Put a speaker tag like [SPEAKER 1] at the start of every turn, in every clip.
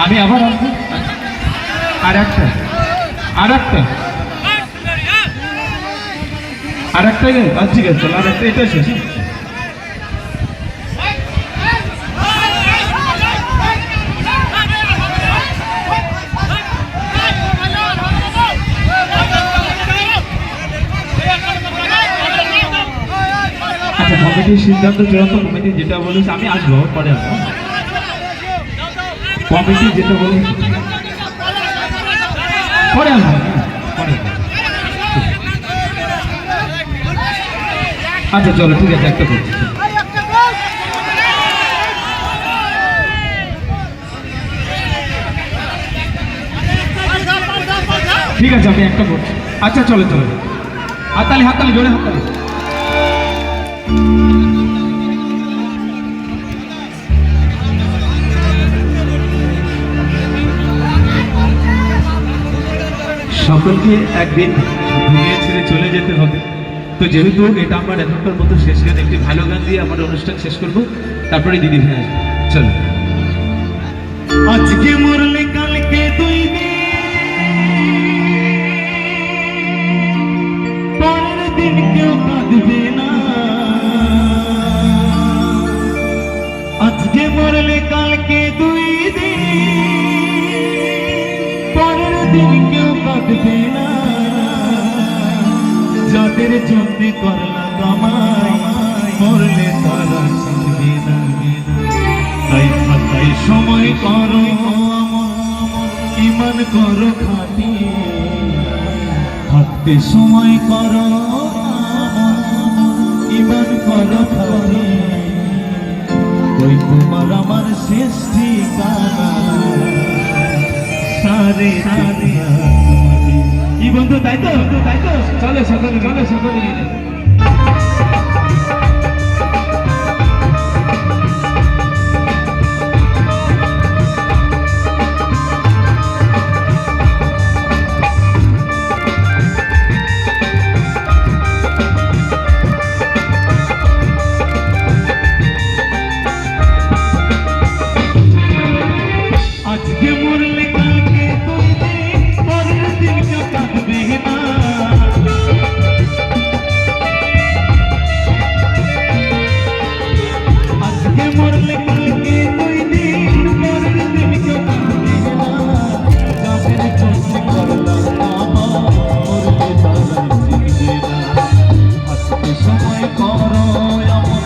[SPEAKER 1] আমি আবার আসবো আর একটা ঠিক আছে, চলো আর একটা, এটা শেষ। আচ্ছা, কমিটির সিদ্ধান্ত চূড়ান্ত, কমিটি যেটা বলেছে আমি আসবো, পরে আসবো। কমিটি যেটা বলেছে পরে আসবো, আচ্ছা চলো ঠিক আছে, একটা করছি। ঠিক আছে, আমি একটা করছি। আচ্ছা চলো চলো, হাততালি হাততালি, জোরে হাততালি। সকলকে একদিন দুনিয়া ছেড়ে চলে যেতে হবে, তো যেহেতু এটা আমার এখনকার মতো শেষ গান, একটি ভালো গান দিয়ে আমার অনুষ্ঠান শেষ করবো, তারপরে দিদি ভাই আসবে। চলো। আজকে মরলে কালকে দুই দিন, পরের দিন কেউ কাঁদবে না। আজকে মরলে কালকে দুই দিন, পরের দিন কেউ কাঁদবে না। যাদের জন্য করলা কামাই, মরলে তারা চিনবে না। তাই খাতাই সময় করো, ইমান করো খাটি, থাকতে সময় করো, ইমান করো খাটি। ওই তোমার আমার শেষ ঠিকানা, সারে সারে কি বন্ধু, তাই তো চলে সকলে, চলে সকলে। আজকে মরলে কালকে দুই দিন,
[SPEAKER 2] দিন কেউ কাঁদবে না। আজকে মরলে কালকে 2 দিন পরের দিন কেউ কাঁদবে না। যাদের চলছে করলাম বাবা মরলে তারা চিনবে না। আজকে সময় করো এমন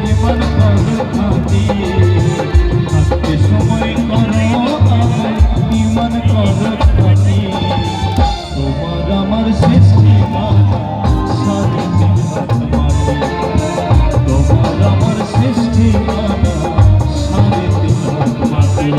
[SPEAKER 2] ইমান করো খাতি। আজকে সময় করো এমন ইমান করো খাতি। তোমার আমার শেষ ঠিকানা সাড়ে 3 হাত মাটি। তোমার আমার শেষ ঠিকানা সাড়ে 3 হাত মাটি।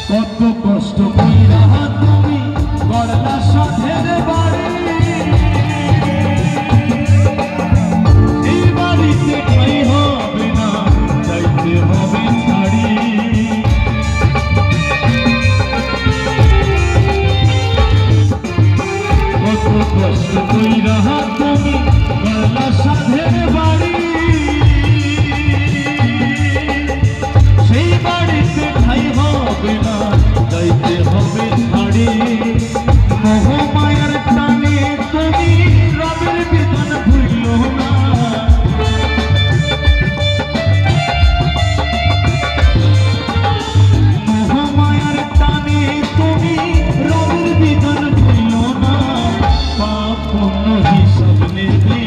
[SPEAKER 2] কত কষ্ট কইরা তুমি গড়লা সাধের বাড়ি। এই বাড়িতে ঠাই হবে না, যাইতে হবে ছাড়ি। কত কষ্ট কইরা তুমি গড়লা সাধের বাড়ি। সেই বাড়িতে ঠাই হবে না, যাইতে হবে ছাড়ি। মোহ মায়ার টানে তুমি রবের বিধান ভুলিও না। মোহ মায়ার টানে তুমি রবের বিধান ভুলিও না। পাপ পুণ্য হিসাব নেবে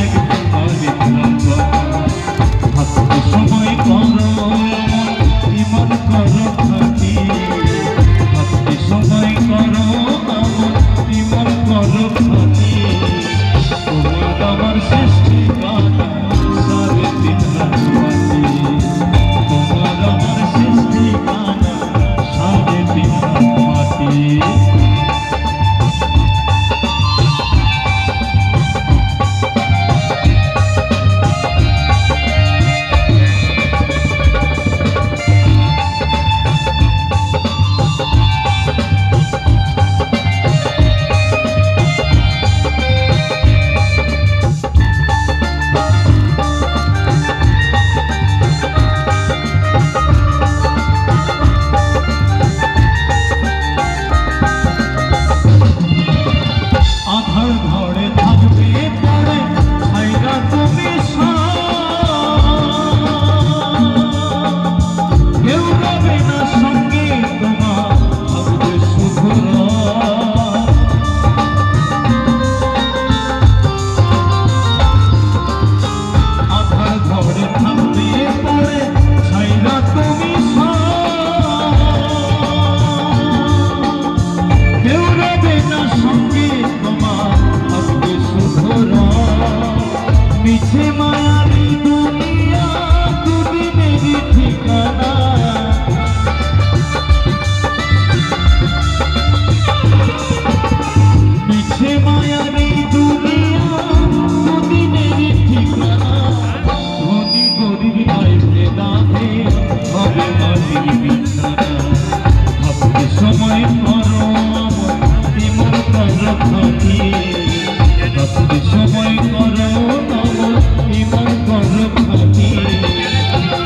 [SPEAKER 2] একদিন বাড়ির কথা। হাতে সময় করো ইমান করো খাতি। হাতে সময় করো আমার ইমান করো খাতি। তোমার আমার শেষ ঠিকানা সাড়ে 3 হাত মাটি। তোমার আমার শেষ ঠিকানা সাড়ে 3 হাত মাটি। আধার ঘরে থাকবে পরে ছাইরা তুমি কেউ রবে না সঙ্গে তোমার থাকবে শুধু আধার ঘরে থাকবে পরে ছাইরা তুমি কেউ রবে না সঙ্গে তোমার থাকবে শুধু মিছে মায়ারি দুনিয়া দুদিনেরই ঠিকানা। মিছে মায়ারি দুনিয়া দুদিনেরই ঠিকানা। ধনী গরিব বাইরে দাঁড়ে হবে মাটির বিছানা। ভাবতে সময় করো আমার ইমান করো খাতি। ভাবতে সময় করো আমার ইমান করো খাতি।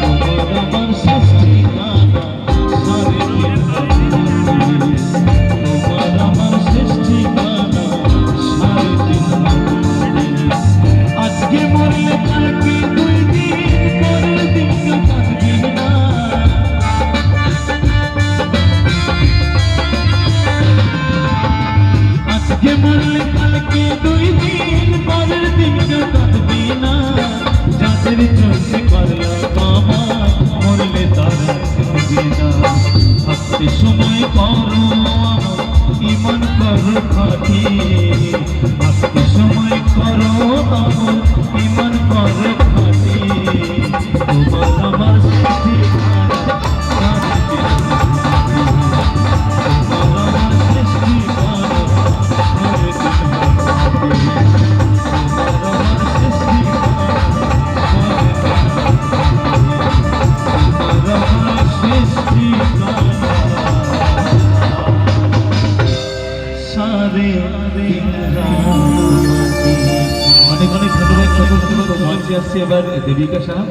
[SPEAKER 2] তোমার আমার শেষ ঠিকানা সাড়ে 3 হাত মাটি। তোমার আমার শেষ ঠিকানা সাড়ে 3 হাত মাটি। আজকে মরলে কালকে 2 দিন পরের দিন কেউ কাঁদবে না। আজকে মরলে কালকে 2 দিন পরের দিন কেউ কাঁদবে না। যাদের চলছে করলাম বাবা মরলে তারা চিনবে না। হাতে সময় করো আমার ইমান করো খাতি। হাতে সময় করো আমার ইমান করো খাতি। তোমার আমার শেষ ঠিকানা সাড়ে 3 হাত মাটি। তোমার রে
[SPEAKER 1] অনেক অনেক ধন্যবাদ। মঞ্চে আসছে এবার দেবিকা সাহা।